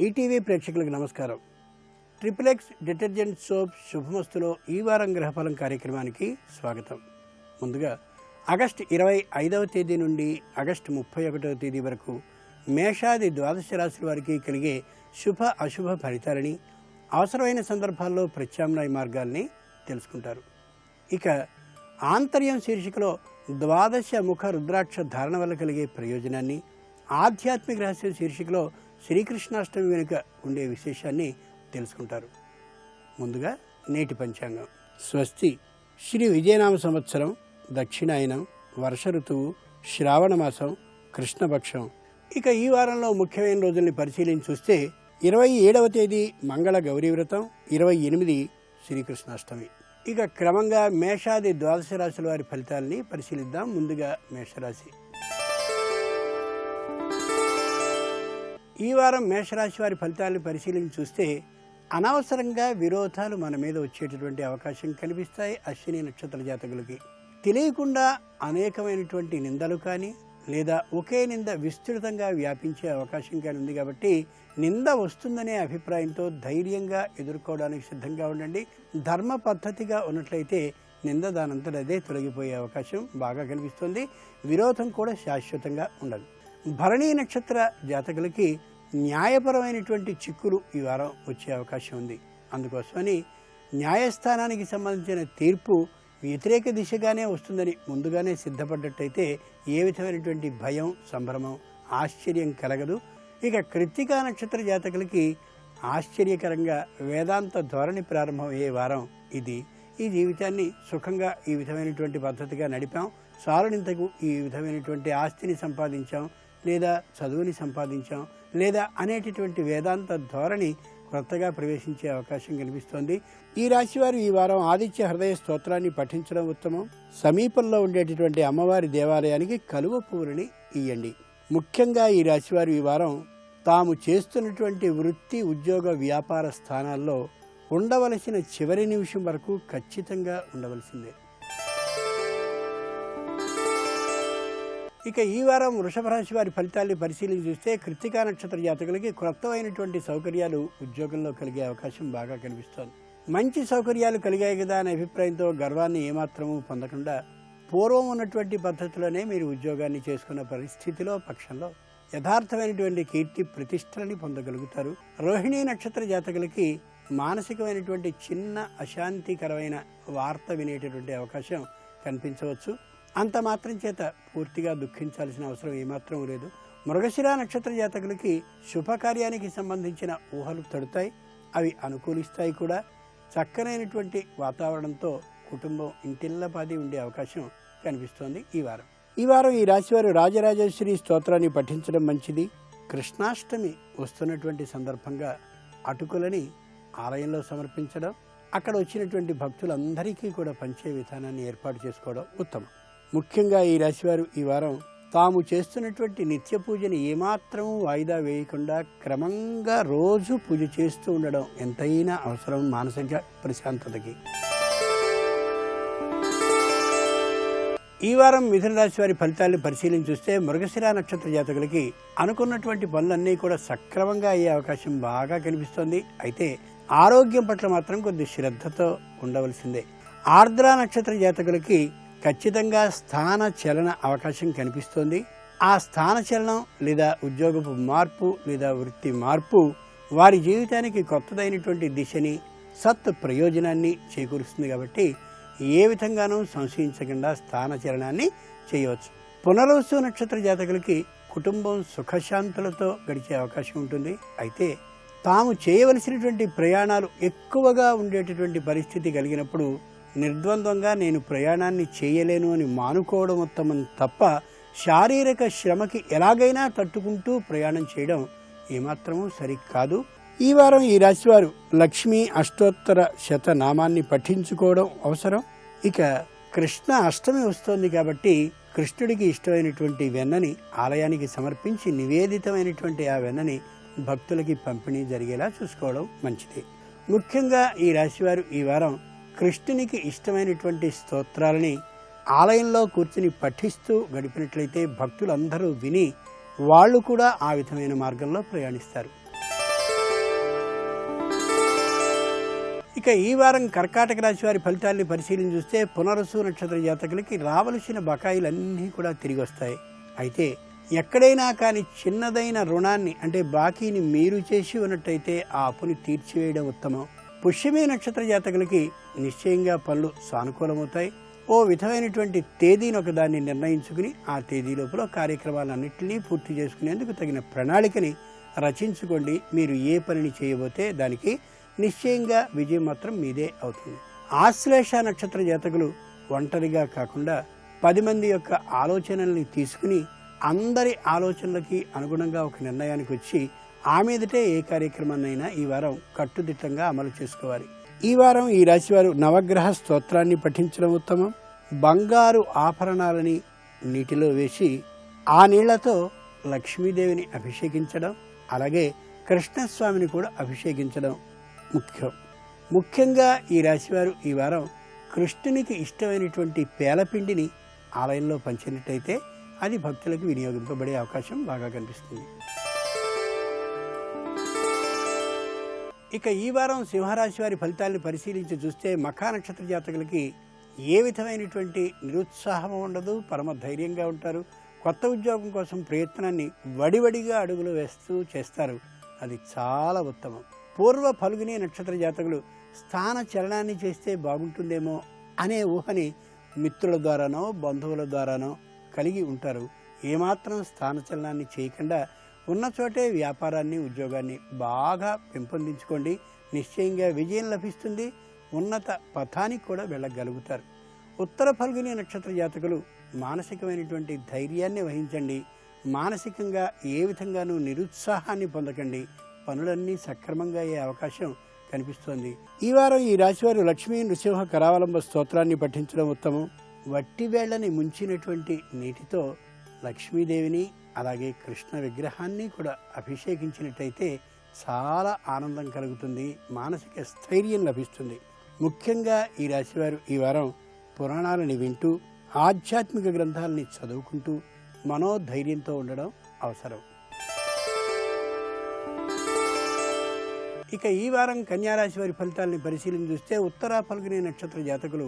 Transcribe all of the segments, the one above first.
ETV ప్రేక్షకులకు నమస్కారం. Triple-X detergent soap శుభమస్తులో ఈ వారం గ్రహఫలం కార్యక్రమానికి స్వాగతం. ముందుగా ఆగస్టు 25వ తేదీ నుండి ఆగస్టు 31వ తేదీ వరకు మేషాది ద్వాదశ రాశుల వారికి కలిగే శుభ అశుభ ఫలితాలని, అవసరమైన సందర్భాల్లో ప్రత్యామ్నాయ మార్గాల్ని తెలుసుకుంటారు. ఇక ఆంతర్యం శీర్షికలో ద్వాదశ ముఖ రుద్రాక్ష ధారణ వల్ల కలిగే ప్రయోజనాన్ని, ఆధ్యాత్మిక రహస్యం శీర్షికలో శ్రీకృష్ణాష్టమి వెనుక ఉండే విశేషాన్ని తెలుసుకుంటారు. ముందుగా నేటి పంచాంగం. స్వస్తి శ్రీ విజయనామ సంవత్సరం, దక్షిణాయనం, వర్ష ఋతువు, శ్రావణ మాసం, కృష్ణపక్షం. ఇక ఈ వారంలో ముఖ్యమైన రోజుల్ని పరిశీలించి చూస్తే 27వ తేదీ మంగళ గౌరీ వ్రతం, 28 శ్రీకృష్ణాష్టమి. ఇక క్రమంగా మేషాది ద్వాదశ రాశుల వారి ఫలితాలని పరిశీలిద్దాం. ముందుగా మేషరాశి. ఈ వారం మేషరాశి వారి ఫలితాలను పరిశీలించి చూస్తే అనవసరంగా విరోధాలు మన మీద వచ్చేటటువంటి అవకాశం కనిపిస్తాయి. అశ్విని నక్షత్ర జాతకులకి తెలియకుండా అనేకమైనటువంటి నిందలు కానీ లేదా ఒకే నింద విస్తృతంగా వ్యాపించే అవకాశం కానీ ఉంది. కాబట్టి నింద వస్తుందనే అభిప్రాయంతో ధైర్యంగా ఎదుర్కోవడానికి సిద్ధంగా ఉండండి. ధర్మ పద్ధతిగా ఉన్నట్లయితే నింద దానంతట అదే తొలగిపోయే అవకాశం బాగా కనిపిస్తుంది. విరోధం కూడా శాశ్వతంగా ఉండదు. భరణీ నక్షత్ర జాతకులకి న్యాయపరమైనటువంటి చిక్కులు ఈ వారం వచ్చే అవకాశం ఉంది. అందుకోసమని న్యాయస్థానానికి సంబంధించిన తీర్పు వ్యతిరేక దిశగానే వస్తుందని ముందుగానే సిద్ధపడ్డట్టయితే ఏ విధమైనటువంటి భయం, సంభ్రమం, ఆశ్చర్యం కలగదు. ఇక కృత్తికా నక్షత్ర జాతకులకి ఆశ్చర్యకరంగా వేదాంత ధోరణి ప్రారంభమయ్యే వారం ఇది. ఈ జీవితాన్ని సుఖంగా ఈ విధమైనటువంటి పద్ధతిగా నడిపాం, సారునింతకు ఈ విధమైనటువంటి ఆస్తిని సంపాదించాం, లేదా చదువుని సంపాదించాం, లేదా అనేటటువంటి వేదాంత ధోరణి కొత్తగా ప్రవేశించే అవకాశం కనిపిస్తోంది. ఈ రాశివారు ఈ వారం ఆదిత్య హృదయ స్తోత్రాన్ని పఠించడం ఉత్తమం. సమీపంలో ఉండేటటువంటి అమ్మవారి దేవాలయానికి కలువ పువ్వులని ఇయ్యండి. ముఖ్యంగా ఈ రాశివారు ఈ వారం తాము చేస్తున్నటువంటి వృత్తి, ఉద్యోగ, వ్యాపార స్థానాల్లో ఉండవలసిన చివరి నిమిషం వరకు ఖచ్చితంగా ఉండవలసిందే. ఇక ఈ వారం వృషభ రాశి వారి ఫలితాన్ని పరిశీలించి చూస్తే కృత్తికా నక్షత్ర జాతకులకి క్రొత్తమైనటువంటి సౌకర్యాలు ఉద్యోగంలో కలిగే అవకాశం బాగా కనిపిస్తోంది. మంచి సౌకర్యాలు కలిగాయి కదా అనే అభిప్రాయంతో గర్వాన్ని ఏమాత్రమూ పొందకుండా పూర్వం ఉన్నటువంటి పద్ధతిలోనే మీరు ఉద్యోగాన్ని చేసుకున్న పరిస్థితిలో పక్షంలో యథార్థమైనటువంటి కీర్తి ప్రతిష్టలని పొందగలుగుతారు. రోహిణీ నక్షత్ర జాతకులకి మానసికమైనటువంటి చిన్న అశాంతికరమైన వార్త వినేటటువంటి అవకాశం కనిపించవచ్చు. అంత మాత్రం చేత పూర్తిగా దుఃఖించాల్సిన అవసరం ఏమాత్రం లేదు. మృగశిర నక్షత్ర జాతకులకి శుభకార్యానికి సంబంధించిన ఊహలు తడుతాయి, అవి అనుకూలిస్తాయి కూడా. చక్కనైనటువంటి వాతావరణంతో కుటుంబం ఇంటిల్లపాది ఉండే అవకాశం కనిపిస్తోంది ఈ వారం ఈ రాశివారు రాజరాజేశ్వరి స్తోత్రాన్ని పఠించడం మంచిది. కృష్ణాష్టమి వస్తున్నటువంటి సందర్భంగా అటుకులని ఆలయంలో సమర్పించడం, అక్కడ వచ్చినటువంటి భక్తులందరికీ కూడా పంచే విధానాన్ని ఏర్పాటు చేసుకోవడం ఉత్తమం. ముఖ్యంగా ఈ రాశివారు ఈ వారం తాము చేస్తున్నటువంటి నిత్య పూజని ఏమాత్రం వాయిదా వేయకుండా క్రమంగా రోజు పూజ చేస్తూ ఉండడం ఎంతైనా అవసరం మానసిక ప్రశాంతతకి. ఈ వారం మిథున రాశి వారి ఫలితాలను పరిశీలించి చూస్తే మృగశిర నక్షత్ర జాతకులకి అనుకున్నటువంటి పనులన్నీ కూడా సక్రమంగా అయ్యే అవకాశం బాగా కనిపిస్తోంది. అయితే ఆరోగ్యం పట్ల మాత్రం కొద్ది శ్రద్ధతో ఉండవలసిందే. ఆర్ద్ర నక్షత్ర జాతకులకి ఖచ్చితంగా స్థాన చలన అవకాశం కనిపిస్తోంది. ఆ స్థాన చలనం లేదా ఉద్యోగపు మార్పు లేదా వృత్తి మార్పు వారి జీవితానికి కొత్తదైనటువంటి దిశని, సత్ ప్రయోజనాన్ని చేకూరుస్తుంది. కాబట్టి ఏ విధంగానూ సంశయించకుండా స్థాన చలనాన్ని చేయవచ్చు. పునర్వసు నక్షత్ర జాతకులకి కుటుంబం సుఖశాంతులతో గడిచే అవకాశం ఉంటుంది. అయితే తాము చేయవలసినటువంటి ప్రయాణాలు ఎక్కువగా ఉండేటటువంటి పరిస్థితి కలిగినప్పుడు నిర్ద్వంద్వంగా నేను ప్రయాణాన్ని చేయలేను అని మానుకోవడం ఉత్తమం తప్ప శారీరక శ్రమకి ఎలాగైనా తట్టుకుంటూ ప్రయాణం చేయడం ఏమాత్రమూ సరికాదు. ఈ వారం ఈ రాశివారు లక్ష్మీ అష్టోత్తర శతనామాన్ని పఠించుకోవడం అవసరం. ఇక కృష్ణ అష్టమి వస్తోంది కాబట్టి కృష్ణుడికి ఇష్టమైనటువంటి వెన్నని ఆలయానికి సమర్పించి నివేదితమైనటువంటి ఆ వెన్నని భక్తులకి పంపిణీ జరిగేలా చూసుకోవడం మంచిది. ముఖ్యంగా ఈ రాశివారు ఈ వారం కృష్ణునికి ఇష్టమైనటువంటి స్తోత్రాలని ఆలయంలో కూర్చుని పఠిస్తూ గడిపినట్లయితే భక్తులందరూ విని వాళ్ళు కూడా ఆ విధమైన మార్గంలో ప్రయాణిస్తారు. ఇక ఈ వారం కర్కాటక రాశి వారి ఫలితాలని పరిశీలన చూస్తే పునరుసు నక్షత్ర జాతకులకి రావలసిన బకాయిలన్నీ కూడా తిరిగి వస్తాయి. అయితే ఎక్కడైనా కానీ చిన్నదైన రుణాన్ని అంటే బాకీని మీరు చేసి ఉన్నట్టయితే ఆ అప్పుని తీర్చివేయడం ఉత్తమం. పుష్యమి నక్షత్ర జాతకులకి నిశ్చయంగా పనులు సానుకూలమవుతాయి. ఓ విధమైనటువంటి తేదీని ఒకదాన్ని నిర్ణయించుకుని ఆ తేదీ లోపల కార్యక్రమాలన్నింటినీ పూర్తి చేసుకునేందుకు తగిన ప్రణాళికని రచించుకోండి. మీరు ఏ పనిని చేయబోతే దానికి నిశ్చయంగా విజయం మాత్రం మీదే అవుతుంది. ఆశ్లేష నక్షత్ర జాతకులు ఒంటరిగా కాకుండా 10 మంది యొక్క ఆలోచనల్ని తీసుకుని అందరి ఆలోచనలకి అనుగుణంగా ఒక నిర్ణయానికి వచ్చి ఆ మీదటే ఏ కార్యక్రమాన్నైనా ఈ వారం కట్టుదిట్టంగా అమలు చేసుకోవాలి. ఈ వారం ఈ రాశివారు నవగ్రహ స్తోత్రాన్ని పఠించడం ఉత్తమం. బంగారు ఆభరణాలని నీటిలో వేసి ఆ నీళ్లతో లక్ష్మీదేవిని అభిషేకించడం, అలాగే కృష్ణస్వామిని కూడా అభిషేకించడం ముఖ్యంగా ఈ రాశివారు ఈ వారం కృష్ణునికి ఇష్టమైనటువంటి పేలపిండిని ఆలయంలో పంచినట్టయితే అది భక్తులకు వినియోగింపబడే అవకాశం బాగా కనిపిస్తుంది. ఇక ఈ వారం సింహరాశి వారి ఫలితాలను పరిశీలించి చూస్తే మఖా నక్షత్ర జాతకులకి ఏ విధమైనటువంటి నిరుత్సాహం ఉండదు, పరమ ధైర్యంగా ఉంటారు. కొత్త ఉద్యోగం కోసం ప్రయత్నాన్ని వడివడిగా అడుగులు వేస్తూ చేస్తారు. అది చాలా ఉత్తమం. పూర్వ ఫల్గుని నక్షత్ర జాతకులు స్థాన చలనాన్ని చేస్తే బాగుంటుందేమో అనే ఊహని మిత్రుల ద్వారానో బంధువుల ద్వారానో కలిగి ఉంటారు. ఏమాత్రం స్థాన చలనాన్ని చేయకుండా ఉన్న చోటే వ్యాపారాన్ని ఉద్యోగాన్ని బాగా పెంపొందించుకోండి. నిశ్చయంగా విజయం లభిస్తుంది. ఉన్నత పథానికి కూడా వెళ్ళగలుగుతారు. ఉత్తర ఫల్గుని నక్షత్ర జాతకులు మానసికమైనటువంటి ధైర్యాన్ని వహించండి. మానసికంగా ఏ విధంగానూ నిరుత్సాహాన్ని పొందకండి. పనులన్నీ సక్రమంగా అయ్యే అవకాశం కనిపిస్తోంది. ఈ వారం ఈ రాశివారు లక్ష్మీ నృసింహ కరావలంబ స్తోత్రాన్ని పఠించడం ఉత్తమం. వట్టి వేళ్లని ముంచినటువంటి నీటితో లక్ష్మీదేవిని అలాగే కృష్ణ విగ్రహాన్ని కూడా అభిషేకించినట్టయితే చాలా ఆనందం కలుగుతుంది. మానసిక స్థైర్యం లభిస్తుంది. ముఖ్యంగా ఈ రాశివారు ఈ వారం పురాణాలని వింటూ ఆధ్యాత్మిక గ్రంథాలని చదువుకుంటూ మనోధైర్యంతో ఉండడం అవసరం. ఇక ఈ వారం కన్యారాశి వారి ఫలితాలని పరిశీలన చూస్తే ఉత్తర ఫల్గుని నక్షత్ర జాతకులు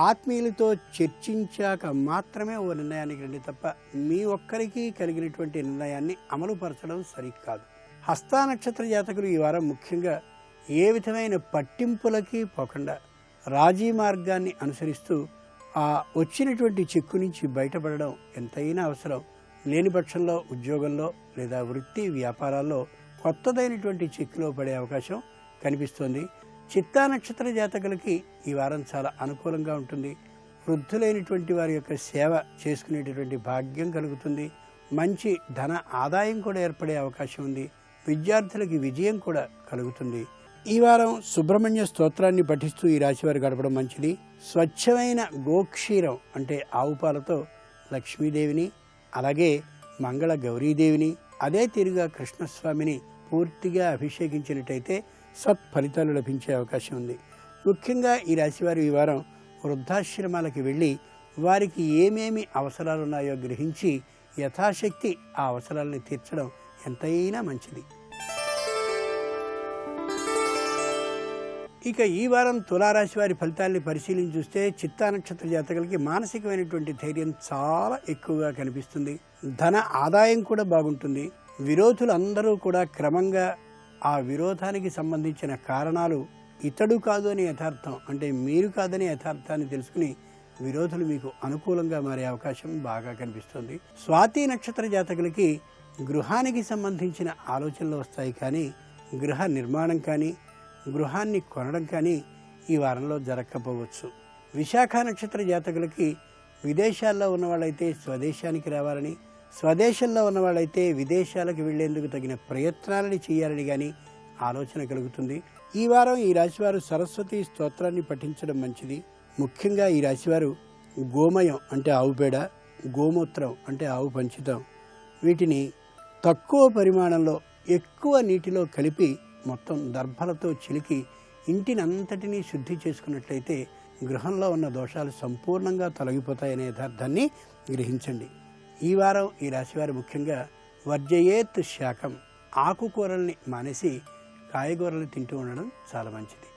ఆత్మీయులతో చర్చించాక మాత్రమే ఓ నిర్ణయానికి రండి తప్ప మీ ఒక్కరికి కలిగినటువంటి నిర్ణయాన్ని అమలుపరచడం సరికాదు. హస్త నక్షత్ర జాతకులు ఈ వారం ముఖ్యంగా ఏ విధమైన పట్టింపులకి పోకుండా రాజీ మార్గాన్ని అనుసరిస్తూ ఆ వచ్చినటువంటి చిక్కు నుంచి బయటపడడం ఎంతైనా అవసరం. లేని పక్షంలో ఉద్యోగంలో లేదా వృత్తి వ్యాపారాల్లో కొత్తదైనటువంటి చిక్కులో పడే అవకాశం కనిపిస్తోంది. చిత్తా నక్షత్ర జాతకులకి ఈ వారం చాలా అనుకూలంగా ఉంటుంది. వృద్ధులైనటువంటి వారి యొక్క సేవ చేసుకునేటటువంటి భాగ్యం కలుగుతుంది. మంచి ధన ఆదాయం కూడా ఏర్పడే అవకాశం ఉంది. విద్యార్థులకి విజయం కూడా కలుగుతుంది. ఈ వారం సుబ్రహ్మణ్య స్తోత్రాన్ని పఠిస్తూ ఈ రాశివారు గడపడం మంచిది. స్వచ్ఛమైన గోక్షీరం అంటే ఆవు పాలతో లక్ష్మీదేవిని అలాగే మంగళ గౌరీదేవిని అదే తీరుగా కృష్ణస్వామిని పూర్తిగా అభిషేకించినట్టయితే సత్ఫలితాలు లభించే అవకాశం ఉంది. ముఖ్యంగా ఈ రాశివారు ఈ వారం వృద్ధాశ్రమాలకు వెళ్ళి వారికి ఏమేమి అవసరాలు ఉన్నాయో గ్రహించి యథాశక్తి ఆ అవసరాలను తీర్చడం ఎంతైనా మంచిది. ఇక ఈ వారం తులారాశి వారి ఫలితాలని పరిశీలించి చూస్తే చిత్తా నక్షత్ర జాతకులకి మానసికమైనటువంటి ధైర్యం చాలా ఎక్కువగా కనిపిస్తుంది. ధన ఆదాయం కూడా బాగుంటుంది. విరోధులందరూ కూడా క్రమంగా ఆ విరోధానికి సంబంధించిన కారణాలు ఇతడు కాదు అనే యథార్థం అంటే మీరు కాదనే యథార్థాన్ని తెలుసుకుని విరోధులు మీకు అనుకూలంగా మారే అవకాశం బాగా కనిపిస్తుంది. స్వాతి నక్షత్ర జాతకులకి గృహానికి సంబంధించిన ఆలోచనలు వస్తాయి, కానీ గృహ నిర్మాణం కానీ గృహాన్ని కొనడం కానీ ఈ వారంలో జరగకపోవచ్చు. విశాఖ నక్షత్ర జాతకులకి విదేశాల్లో ఉన్నవాళ్ళైతే స్వదేశానికి రావాలని, స్వదేశంలో ఉన్నవాళ్ళైతే విదేశాలకు వెళ్లేందుకు తగిన ప్రయత్నాలని చేయాలని కానీ ఆలోచన కలుగుతుంది. ఈ వారం ఈ రాశివారు సరస్వతి స్తోత్రాన్ని పఠించడం మంచిది. ముఖ్యంగా ఈ రాశివారు గోమయం అంటే ఆవు పేడ, గోమూత్రం అంటే ఆవు పంచితం వీటిని తక్కువ పరిమాణంలో ఎక్కువ నీటిలో కలిపి మొత్తం దర్భలతో చిలికి ఇంటినంతటినీ శుద్ధి చేసుకున్నట్లయితే గృహంలో ఉన్న దోషాలు సంపూర్ణంగా తొలగిపోతాయనే యథార్థాన్ని గ్రహించండి. ఈ వారం ఈ రాశివారు ముఖ్యంగా వర్జయేత్ శాకం ఆకుకూరల్ని మానేసి కాయగూరలు తింటూ ఉండడం చాలా మంచిది.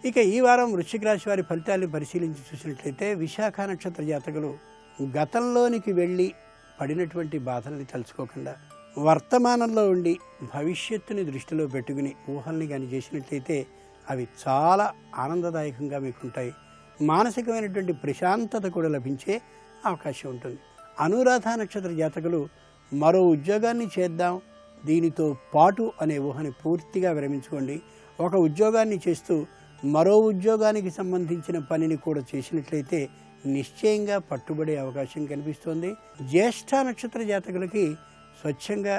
ఇక ఈ వారం వృశ్చిక రాశి వారి ఫలితాలను పరిశీలించి చూసినట్లయితే విశాఖ నక్షత్ర జాతకులు గతంలోనికి వెళ్ళి పడినటువంటి బాధల్ని తలుచుకోకుండా వర్తమానంలో ఉండి భవిష్యత్తుని దృష్టిలో పెట్టుకుని ఊహల్ని కానీ చేసినట్లయితే అవి చాలా ఆనందదాయకంగా మీకుంటాయి. మానసికమైనటువంటి ప్రశాంతత కూడా లభించే అవకాశం ఉంటుంది. అనురాధ నక్షత్ర జాతకులు మరో ఉద్యోగాన్ని చేద్దాం దీనితో పాటు అనే ఊహని పూర్తిగా విరమించుకోండి. ఒక ఉద్యోగాన్ని చేస్తూ మరో ఉద్యోగానికి సంబంధించిన పనిని కూడా చేసినట్లయితే నిశ్చయంగా పట్టుబడే అవకాశం కనిపిస్తోంది. జ్యేష్ఠ నక్షత్ర జాతకులకి స్వచ్ఛంగా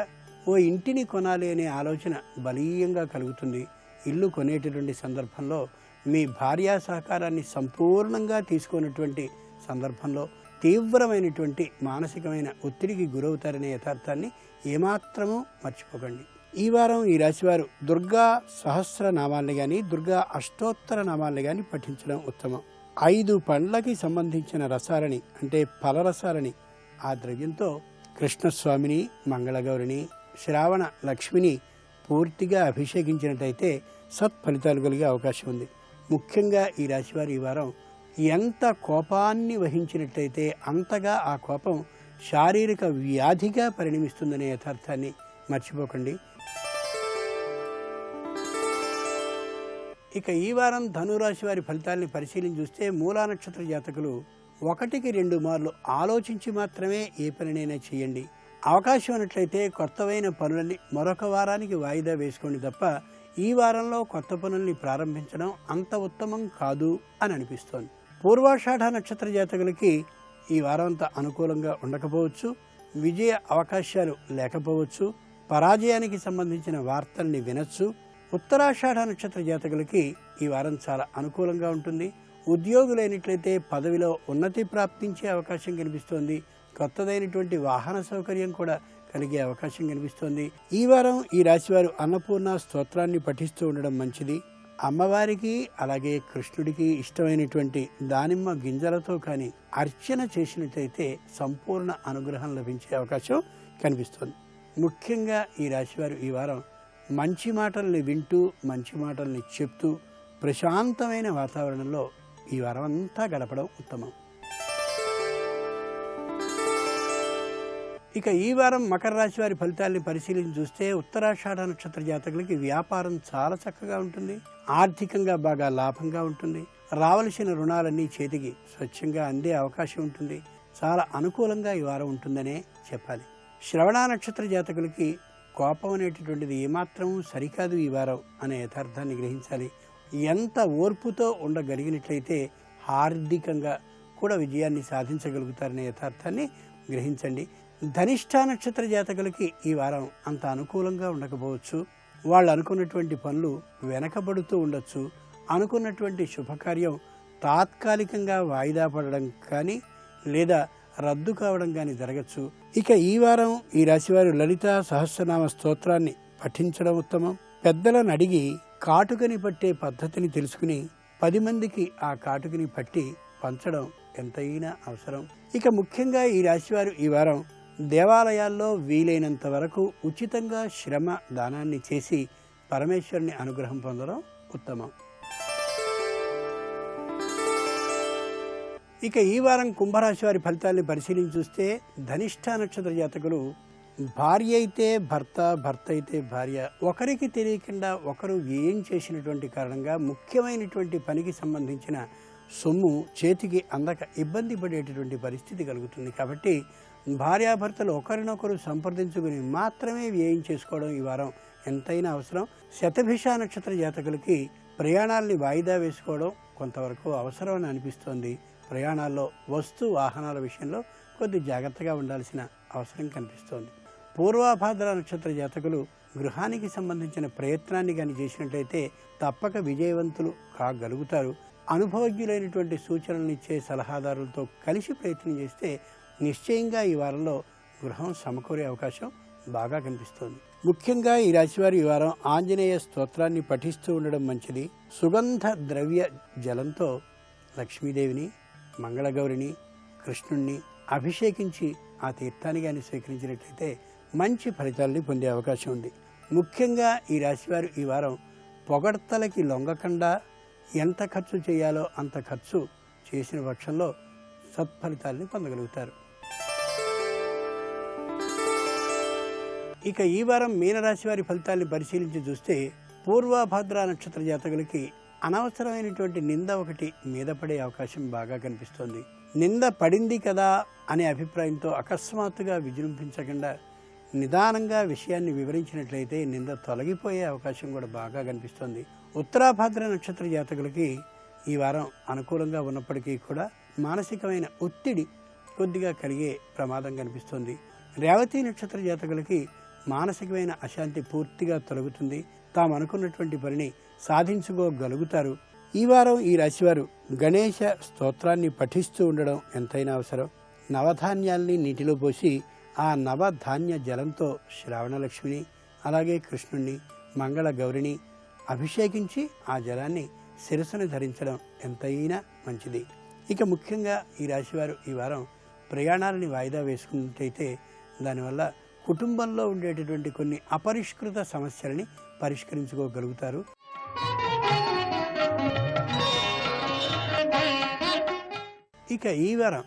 ఓ ఇంటిని కొనాలి అనే ఆలోచన బలీయంగా కలుగుతుంది. ఇల్లు కొనేటటువంటి సందర్భంలో మీ భార్యా సహకారాన్ని సంపూర్ణంగా తీసుకున్నటువంటి సందర్భంలో తీవ్రమైనటువంటి మానసికమైన ఒత్తిడికి గురవుతారనే యథార్థాన్ని ఏమాత్రమూ మర్చిపోకండి. ఈ వారం ఈ రాశివారు దుర్గా సహస్రనామాల్ని కానీ దుర్గా అష్టోత్తర నామాల్ని కానీ పఠించడం ఉత్తమం. 5 పండ్లకి సంబంధించిన రసాలని అంటే ఫలరసాలని ఆ ద్రవ్యంతో కృష్ణస్వామిని, మంగళగౌరిని, శ్రావణ లక్ష్మిని పూర్తిగా అభిషేకించినట్టయితే సత్ఫలితాలు కలిగే అవకాశం ఉంది. ముఖ్యంగా ఈ రాశివారు ఈ వారం ఎంత కోపాన్ని వహించినట్లయితే అంతగా ఆ కోపం శారీరక వ్యాధిగా పరిణమిస్తుందనే యథార్థాన్ని మర్చిపోకండి. ఇక ఈ వారం ధనురాశి వారి ఫలితాలని పరిశీలించి చూస్తే మూలా నక్షత్ర జాతకులు 1-2 మార్లు ఆలోచించి మాత్రమే ఏ పనినైనా చేయండి. అవకాశం ఉన్నట్లయితే కొత్తవైన పనులని మరొక వారానికి వాయిదా వేసుకోండి తప్ప ఈ వారంలో కొత్త పనుల్ని ప్రారంభించడం అంత ఉత్తమం కాదు అని అనిపిస్తోంది. పూర్వాషాఢ నక్షత్ర జాతకులకి ఈ వారం అంతా అనుకూలంగా ఉండకపోవచ్చు. విజయ అవకాశాలు లేకపోవచ్చు. పరాజయానికి సంబంధించిన వార్తల్ని వినొచ్చు. ఉత్తరాషాఢ నక్షత్ర జాతకులకి ఈ వారం చాలా అనుకూలంగా ఉంటుంది. ఉద్యోగులైనట్లయితే పదవిలో ఉన్నతి ప్రాప్తించే అవకాశం కనిపిస్తోంది. కొత్తదైనటువంటి వాహన సౌకర్యం కూడా కలిగే అవకాశం కనిపిస్తోంది. ఈ వారం ఈ రాశివారు అన్నపూర్ణ స్తోత్రాన్ని పఠిస్తూ ఉండడం మంచిది. అమ్మవారికి అలాగే కృష్ణుడికి ఇష్టమైనటువంటి దానిమ్మ గింజలతో కానీ అర్చన చేసినట్లయితే సంపూర్ణ అనుగ్రహం లభించే అవకాశం కనిపిస్తుంది. ముఖ్యంగా ఈ రాశివారు ఈ వారం మంచి మాటల్ని వింటూ మంచి మాటల్ని చెప్తూ ప్రశాంతమైన వాతావరణంలో ఈ వారం అంతా గడపడం ఉత్తమం. ఇక ఈ వారం మకర రాశి వారి ఫలితాలని పరిశీలించి చూస్తే ఉత్తరాషాఢ నక్షత్ర జాతకులకి వ్యాపారం చాలా చక్కగా ఉంటుంది. ఆర్థికంగా బాగా లాభంగా ఉంటుంది. రావలసిన రుణాలన్నీ చేతికి స్వచ్ఛంగా అందే అవకాశం ఉంటుంది. చాలా అనుకూలంగా ఈ వారం ఉంటుందనే చెప్పాలి. శ్రవణ నక్షత్ర జాతకులకి కోపం అనేటటువంటిది ఏమాత్రం సరికాదు ఈ వారం అనే యథార్థాన్ని గ్రహించాలి. ఎంత ఓర్పుతో ఉండగలిగినట్లయితే హార్దికంగా కూడా విజయాన్ని సాధించగలుగుతారనే యథార్థాన్ని గ్రహించండి. ధనిష్ఠ నక్షత్ర జాతకులకి ఈ వారం అంత అనుకూలంగా ఉండకపోవచ్చు. వాళ్ళు అనుకున్నటువంటి పనులు వెనకబడుతూ ఉండొచ్చు. అనుకున్నటువంటి శుభకార్యం తాత్కాలికంగా వాయిదా పడడం కానీ లేదా రద్దు కావడం కానీ జరగచ్చు. ఇక ఈ వారం ఈ రాశివారు లలిత సహస్రనామ స్తోత్రాన్ని పఠించడం ఉత్తమం. పెద్దలను అడిగి కాటుకని పట్టే పద్ధతిని తెలుసుకుని 10 మందికి ఆ కాటుకని పట్టి పంచడం ఎంతైనా అవసరం. ఇక ముఖ్యంగా ఈ రాశివారు ఈ వారం దేవాలయాల్లో వీలైనంత వరకు ఉచితంగా శ్రమ దానాన్ని చేసి పరమేశ్వరుని అనుగ్రహం పొందడం ఉత్తమం. ఇక ఈ వారం కుంభరాశి వారి ఫలితాలను పరిశీలించి చూస్తే ధనిష్ఠ నక్షత్ర జాతకులు భార్య అయితే భర్త, భర్త అయితే భార్య ఒకరికి తెలియకుండా ఒకరు వ్యయం చేసినటువంటి కారణంగా ముఖ్యమైనటువంటి పనికి సంబంధించిన సొమ్ము చేతికి అందక ఇబ్బంది పడేటటువంటి పరిస్థితి కలుగుతుంది. కాబట్టి భార్యాభర్తలు ఒకరినొకరు సంప్రదించుకుని మాత్రమే వ్యయం చేసుకోవడం ఈ వారం ఎంతైనా అవసరం. శతభిష నక్షత్ర జాతకులకి ప్రయాణాలని వాయిదా వేసుకోవడం కొంతవరకు అవసరం అని అనిపిస్తోంది. ప్రయాణాల్లో వస్తు వాహనాల విషయంలో కొద్ది జాగ్రత్తగా ఉండాల్సిన అవసరం కనిపిస్తోంది. పూర్వాభాద్ర నక్షత్ర జాతకులు గృహానికి సంబంధించిన ప్రయత్నాన్ని కానీ చేసినట్లయితే తప్పక విజయవంతులు కాగలుగుతారు. అనుభవజ్ఞులైనటువంటి సూచనలు ఇచ్చే సలహాదారులతో కలిసి ప్రయత్నం చేస్తే నిశ్చయంగా ఈ వారంలో గృహం సమకూరే అవకాశం బాగా కనిపిస్తోంది. ముఖ్యంగా ఈ రాశివారు ఈ వారం ఆంజనేయ స్తోత్రాన్ని పఠిస్తూ ఉండడం మంచిది. సుగంధ ద్రవ్య జలంతో లక్ష్మీదేవిని, మంగళగౌరిని, కృష్ణుణ్ణి అభిషేకించి ఆ తీర్థాన్ని కానీ స్వీకరించినట్లయితే మంచి ఫలితాలని పొందే అవకాశం ఉంది. ముఖ్యంగా ఈ రాశివారు ఈ వారం పొగడ్తలకి లొంగకుండా ఎంత ఖర్చు చేయాలో అంత ఖర్చు చేసిన పక్షంలో సత్ఫలితాలని పొందగలుగుతారు. ఇక ఈ వారం మీనరాశి వారి ఫలితాన్ని పరిశీలించి చూస్తే పూర్వభద్ర నక్షత్ర జాతకులకి అనవసరమైనటువంటి నింద ఒకటి మీద పడే అవకాశం బాగా కనిపిస్తోంది. నింద పడింది కదా అనే అభిప్రాయంతో అకస్మాత్తుగా విజృంభించకుండా నిదానంగా విషయాన్ని వివరించినట్లయితే నింద తొలగిపోయే అవకాశం కూడా బాగా కనిపిస్తోంది. ఉత్తరాభాద్ర నక్షత్ర జాతకులకి ఈ వారం అనుకూలంగా ఉన్నప్పటికీ కూడా మానసికమైన ఒత్తిడి కొద్దిగా కలిగే ప్రమాదం కనిపిస్తోంది. రేవతి నక్షత్ర జాతకులకి మానసికమైన అశాంతి పూర్తిగా తొలగుతుంది. తాము అనుకున్నటువంటి పనిని సాధించుకోగలుగుతారు. ఈ వారం ఈ రాశివారు గణేశ స్తోత్రాన్ని పఠిస్తూ ఉండడం ఎంతైనా అవసరం. నవధాన్యాల్ని నీటిలో పోసి ఆ నవధాన్య జలంతో శ్రావణలక్ష్మిని అలాగే కృష్ణుణ్ణి మంగళ గౌరిని అభిషేకించి ఆ జలాన్ని శిరస్సును ధరించడం ఎంతైనా మంచిది. ఇక ముఖ్యంగా ఈ రాశివారు ఈ వారం ప్రయాణాలని వాయిదా వేసుకున్నట్టయితే దానివల్ల కుటుంబంలో ఉండేటటువంటి కొన్ని అపరిష్కృత సమస్యలని పరిష్కరించుకోగలుగుతారు. ఇక ఈ వారం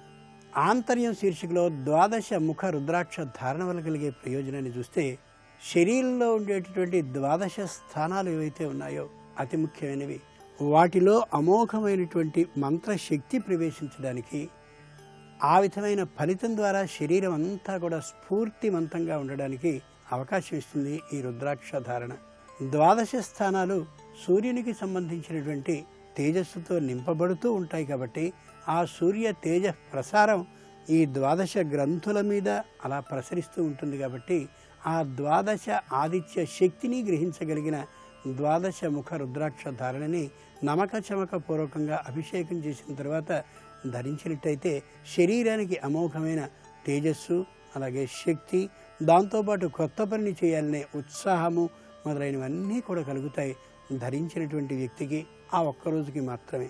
ఆంతర్యం శీర్షికలో ద్వాదశ ముఖ రుద్రాక్ష ధారణ వల్ల కలిగే ప్రయోజనాన్ని చూస్తే శరీరంలో ఉండేటటువంటి ద్వాదశ స్థానాలు ఏవైతే ఉన్నాయో అతి ముఖ్యమైనవి, వాటిలో అమోఘమైనటువంటి మంత్రశక్తి ప్రవేశించడానికి ఆ విధమైన ఫలితం ద్వారా శరీరం అంతా కూడా స్ఫూర్తిమంతంగా ఉండడానికి అవకాశం ఇస్తుంది ఈ రుద్రాక్ష ధారణ. ద్వాదశ స్థానాలు సూర్యునికి సంబంధించినటువంటి తేజస్సుతో నింపబడుతూ ఉంటాయి కాబట్టి ఆ సూర్య తేజ ప్రసారం ఈ ద్వాదశ గ్రంథుల మీద అలా ప్రసరిస్తూ ఉంటుంది కాబట్టి ఆ ద్వాదశ ఆదిత్య శక్తిని గ్రహించగలిగిన ద్వాదశ ముఖ రుద్రాక్ష ధారణని నమక చమక పూర్వకంగా అభిషేకం చేసిన తర్వాత ధరించినట్టయితే శరీరానికి అమోఘమైన తేజస్సు అలాగే శక్తి, దాంతోపాటు కొత్త పనిని చేయాలనే ఉత్సాహము మొదలైనవన్నీ కూడా కలుగుతాయి ధరించినటువంటి వ్యక్తికి ఆ ఒక్కరోజుకి మాత్రమే.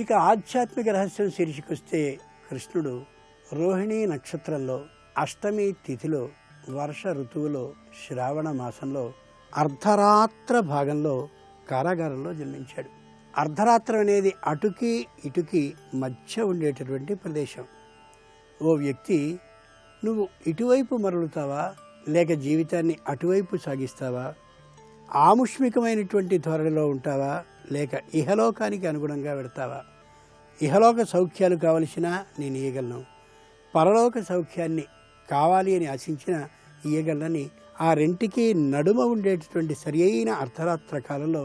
ఇక ఆధ్యాత్మిక రహస్యం శీర్షికొస్తే కృష్ణుడు రోహిణీ నక్షత్రంలో అష్టమి తిథిలో వర్ష ఋతువులో శ్రావణ మాసంలో అర్ధరాత్ర భాగంలో కారాగారంలో జన్మించాడు. అర్ధరాత్రం అనేది అటుకి ఇటుకి మధ్య ఉండేటటువంటి ప్రదేశం. ఓ వ్యక్తి నువ్వు ఇటువైపు మరలుతావా లేక జీవితాన్ని అటువైపు సాగిస్తావా, ఆముష్మికమైనటువంటి ధోరణిలో ఉంటావా లేక ఇహలోకానికి అనుగుణంగా వెడతావా, ఇహలోక సౌఖ్యాలు కావలసినా నేను ఇయ్యగలను, పరలోక సౌఖ్యాన్ని కావాలి అని ఆశించిన ఇయ్యగలనని ఆ రెంటికి నడుమ ఉండేటటువంటి సరి అయిన అర్ధరాత్ర కాలంలో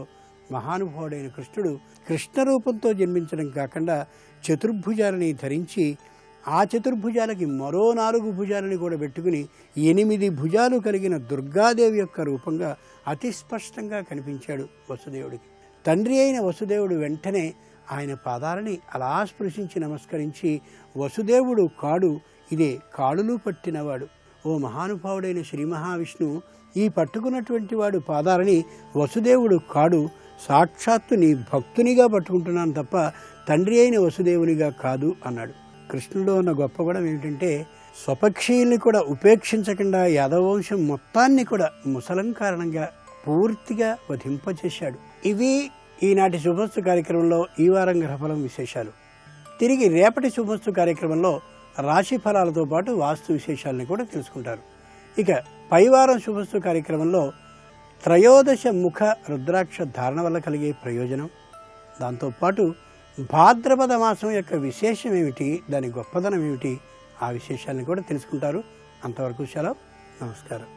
మహానుభావుడైన కృష్ణుడు కృష్ణ రూపంతో జన్మించడం కాకుండా చతుర్భుజాలని ధరించి ఆ చతుర్భుజాలకి మరో 4 భుజాలని కూడా పెట్టుకుని 8 భుజాలు కలిగిన దుర్గాదేవి యొక్క రూపంగా అతి స్పష్టంగా కనిపించాడు వసుదేవుడికి. తండ్రి అయిన వసుదేవుడు వెంటనే ఆయన పాదాలని అలా స్పృశించి నమస్కరించి, వసుదేవుడు కాడు, ఇదే కాడులు పట్టినవాడు, ఓ మహానుభావుడైన శ్రీ మహావిష్ణువు ఈ పట్టుకున్నటువంటి వాడు పాదాలని వసుదేవుడు కాడు, సాక్షాత్తు నీ భక్తునిగా పట్టుకుంటున్నాను తప్ప తండ్రి అయిన వసుదేవునిగా కాదు అన్నాడు. కృష్ణుడు ఉన్న గొప్ప గుణం ఏమిటంటే స్వపక్షీయుల్ని కూడా ఉపేక్షించకుండా యాదవవంశం మొత్తాన్ని కూడా ముసలం కారణంగా పూర్తిగా వధింపచేశాడు. ఇవి ఈనాటి శుభస్తు కార్యక్రమంలో ఈ వారం గ్రహఫలం విశేషాలు. తిరిగి రేపటి శుభస్తు కార్యక్రమంలో రాశి ఫలాలతో పాటు వాస్తు విశేషాలని కూడా తెలుసుకుంటారు. ఇక పైవారం శుభస్తు కార్యక్రమంలో త్రయోదశ ముఖ రుద్రాక్ష ధారణ వల్ల కలిగే ప్రయోజనం, దాంతోపాటు భాద్రపద మాసం యొక్క విశేషం ఏమిటి, దాని గొప్పదనం ఏమిటి, ఆ విశేషాలను కూడా తెలుసుకుంటారు. అంతవరకు సెలవు. నమస్కారం.